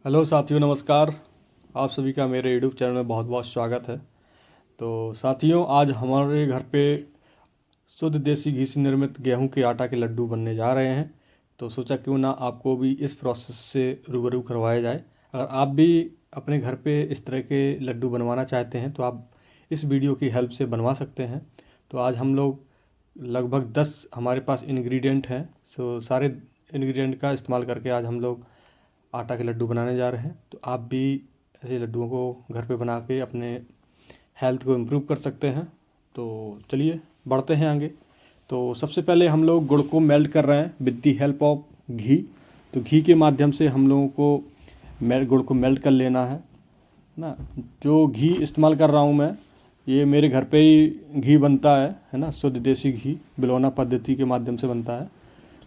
Hello साथियों, नमस्कार। आप सभी का मेरे यूट्यूब चैनल में बहुत बहुत स्वागत है। तो साथियों, आज हमारे घर पे शुद्ध देसी घी से निर्मित गेहूं के आटा के लड्डू बनने जा रहे हैं। तो सोचा क्यों ना आपको भी इस प्रोसेस से रूबरू करवाया जाए। अगर आप भी अपने घर पे इस तरह के लड्डू बनवाना चाहते हैं तो आप इस वीडियो की हेल्प से बनवा सकते हैं। तो आज हम लोग लगभग 10 हमारे पास इंग्रेडिएंट हैं। सारे इंग्रेडिएंट का इस्तेमाल करके आज हम लोग आटा के लड्डू बनाने जा रहे हैं। तो आप भी ऐसे लड्डुओं को घर पे बना के अपने हेल्थ को इम्प्रूव कर सकते हैं। तो चलिए बढ़ते हैं आगे। तो सबसे पहले हम लोग गुड़ को मेल्ट कर रहे हैं विद दी हेल्प ऑफ घी। तो घी के माध्यम से हम लोगों को गुड़ को मेल्ट कर लेना है ना। जो घी इस्तेमाल कर रहा हूँ मैं, ये मेरे घर पे ही घी बनता है ना। शुद्ध देसी घी बिलोना पद्धति के माध्यम से बनता है,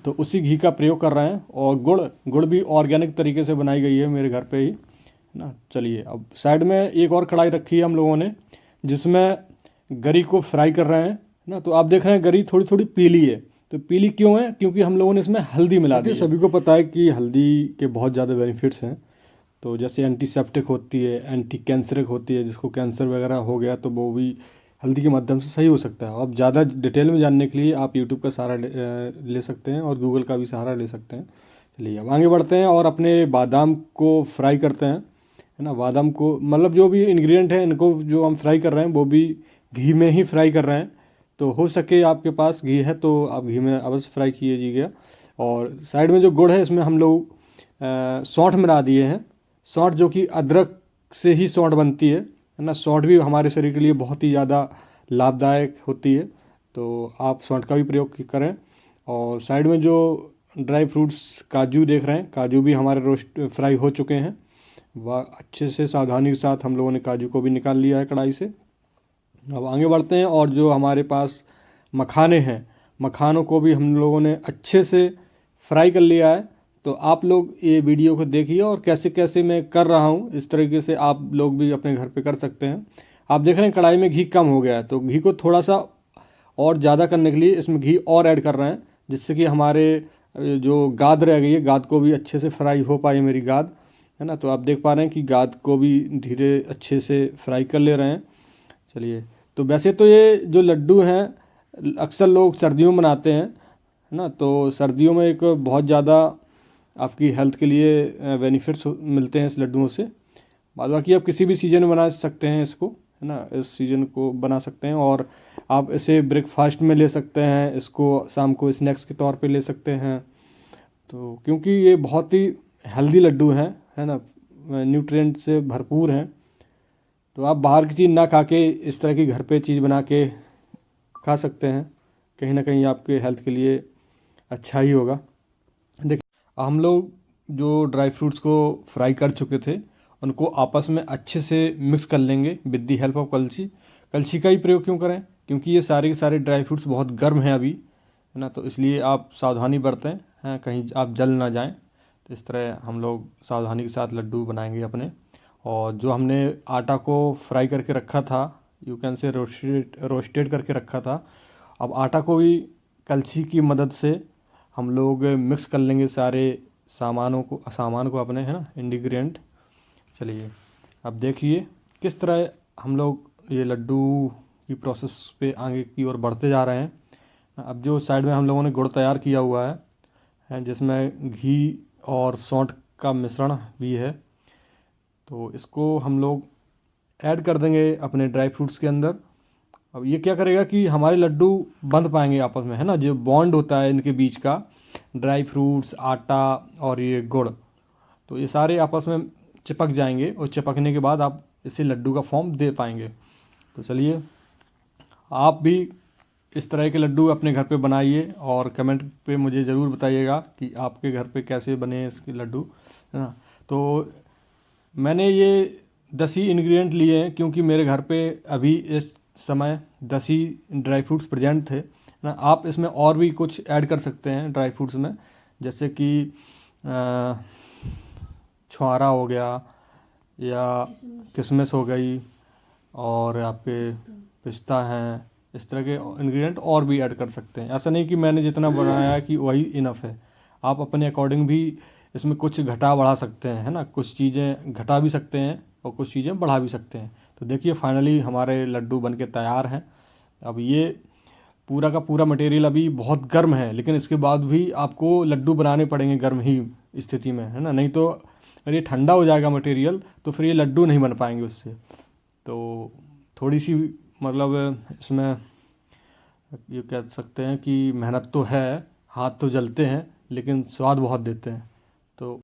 तो उसी घी का प्रयोग कर रहे हैं। और गुड़ भी ऑर्गेनिक तरीके से बनाई गई है मेरे घर पे ही, है ना। चलिए, अब साइड में एक और कढ़ाई रखी है हम लोगों ने, जिसमें गरी को फ्राई कर रहे हैं ना। तो आप देख रहे हैं गरी थोड़ी थोड़ी पीली है। तो पीली क्यों है? क्योंकि हम लोगों ने इसमें हल्दी मिला दी है। सभी को पता है कि हल्दी के बहुत ज़्यादा बेनिफिट्स हैं। तो जैसे एंटीसेप्टिक होती है, एंटी कैंसरिक होती है, जिसको कैंसर वगैरह हो गया तो वो भी हल्दी के माध्यम से सही हो सकता है। अब ज़्यादा डिटेल में जानने के लिए आप यूट्यूब का सहारा ले सकते हैं और गूगल का भी सहारा ले सकते हैं। चलिए अब आगे बढ़ते हैं और अपने बादाम को फ्राई करते हैं, है ना। बादाम को मतलब जो भी इंग्रेडिएंट है इनको जो हम फ्राई कर रहे हैं वो भी घी में ही फ्राई कर रहे हैं। तो हो सके आपके पास घी है तो आप घी में अवश्य फ्राई कीजिएगा। और साइड में जो गुड़ है इसमें हम लोग सौंठ मिला दिए हैं। सौंठ जो कि अदरक से ही सौंठ बनती है ना। सौंठ भी हमारे शरीर के लिए बहुत ही ज़्यादा लाभदायक होती है। तो आप सौंठ का भी प्रयोग करें। और साइड में जो ड्राई फ्रूट्स काजू देख रहे हैं, काजू भी हमारे रोस्ट फ्राई हो चुके हैं। वह अच्छे से सावधानी के साथ हम लोगों ने काजू को भी निकाल लिया है कढ़ाई से। अब आगे बढ़ते हैं और जो हमारे पास मखाने हैं, मखानों को भी हम लोगों ने अच्छे से फ्राई कर लिया है। तो आप लोग ये वीडियो को देखिए और कैसे कैसे मैं कर रहा हूँ इस तरीके से आप लोग भी अपने घर पे कर सकते हैं। आप देख रहे हैं कढ़ाई में घी कम हो गया है, तो घी को थोड़ा सा और ज़्यादा करने के लिए इसमें घी और ऐड कर रहे हैं, जिससे कि हमारे जो गाद रह गई है, गाद को भी अच्छे से फ्राई हो पाए मेरी गाद, है ना। तो आप देख पा रहे हैं कि गाद को भी धीरे अच्छे से फ्राई कर ले रहे हैं। चलिए, तो वैसे तो ये जो लड्डू हैं अक्सर लोग सर्दियों में बनाते हैं, है ना। तो सर्दियों में एक बहुत ज़्यादा आपकी हेल्थ के लिए बेनिफिट्स मिलते हैं इस लड्डुओं से। बाद बाकी आप किसी भी सीज़न में बना सकते हैं इसको, है ना। इस सीज़न को बना सकते हैं और आप इसे ब्रेकफास्ट में ले सकते हैं, इसको शाम को स्नैक्स के तौर पे ले सकते हैं। तो क्योंकि ये बहुत ही हेल्दी लड्डू हैं, है ना, न्यूट्रिएंट से भरपूर हैं। तो आप बाहर की चीज़ ना खा के इस तरह की घर पे चीज़ बना के खा सकते हैं। कहीं ना कहीं आपके हेल्थ के लिए अच्छा ही होगा। देखिए, हम लोग जो ड्राई फ्रूट्स को फ्राई कर चुके थे उनको आपस में अच्छे से मिक्स कर लेंगे विद दी हेल्प ऑफ कलछी। कलछी का ही प्रयोग क्यों करें? क्योंकि ये सारे के सारे ड्राई फ्रूट्स बहुत गर्म हैं अभी, है ना। तो इसलिए आप सावधानी बरतें, हैं, कहीं आप जल ना जाएं। तो इस तरह हम लोग सावधानी के साथ लड्डू बनाएंगे अपने। और जो हमने आटा को फ्राई करके रखा था, यू कैन से रोस्टेड करके रखा था, अब आटा को भी कलछी की मदद से हम लोग मिक्स कर लेंगे सारे सामान को अपने, है ना, इंग्रेडिएंट। चलिए अब देखिए किस तरह हम लोग ये लड्डू की प्रोसेस पे आगे की ओर बढ़ते जा रहे हैं। अब जो साइड में हम लोगों ने गुड़ तैयार किया हुआ है जिसमें घी और सौंठ का मिश्रण भी है, तो इसको हम लोग ऐड कर देंगे अपने ड्राई फ्रूट्स के अंदर। अब ये क्या करेगा कि हमारे लड्डू बंध पाएंगे आपस में, है ना। जो बॉन्ड होता है इनके बीच का, ड्राई फ्रूट्स, आटा और ये गुड़, तो ये सारे आपस में चिपक जाएंगे और चिपकने के बाद आप इसे लड्डू का फॉर्म दे पाएंगे। तो चलिए आप भी इस तरह के लड्डू अपने घर पे बनाइए और कमेंट पे मुझे ज़रूर बताइएगा कि आपके घर पे कैसे बने इसके लड्डू, है ना। तो मैंने ये 10 ही इंग्रेडिएंट लिए हैं क्योंकि मेरे घर पे अभी इस समय 10 ही ड्राई फ्रूट्स प्रेजेंट थे ना। आप इसमें और भी कुछ ऐड कर सकते हैं ड्राई फ्रूट्स में, जैसे कि छुआरा हो गया या किशमिश हो गई और आपके पिस्ता हैं। इस तरह के इंग्रेडिएंट और भी ऐड कर सकते हैं। ऐसा नहीं कि मैंने जितना बनाया है कि वही इनफ है, आप अपने अकॉर्डिंग भी इसमें कुछ घटा बढ़ा सकते हैं, है ना, कुछ चीज़ें घटा भी सकते हैं और कुछ चीज़ें बढ़ा भी सकते हैं। तो देखिए फाइनली हमारे लड्डू बन के तैयार हैं। अब ये पूरा का पूरा मटेरियल अभी बहुत गर्म है, लेकिन इसके बाद भी आपको लड्डू बनाने पड़ेंगे गर्म ही स्थिति में, है ना, नहीं तो अगर ये ठंडा हो जाएगा मटेरियल तो फिर ये लड्डू नहीं बन पाएंगे उससे। तो थोड़ी सी मतलब इसमें ये कह सकते हैं कि मेहनत तो है, हाथ तो जलते हैं, लेकिन स्वाद बहुत देते हैं।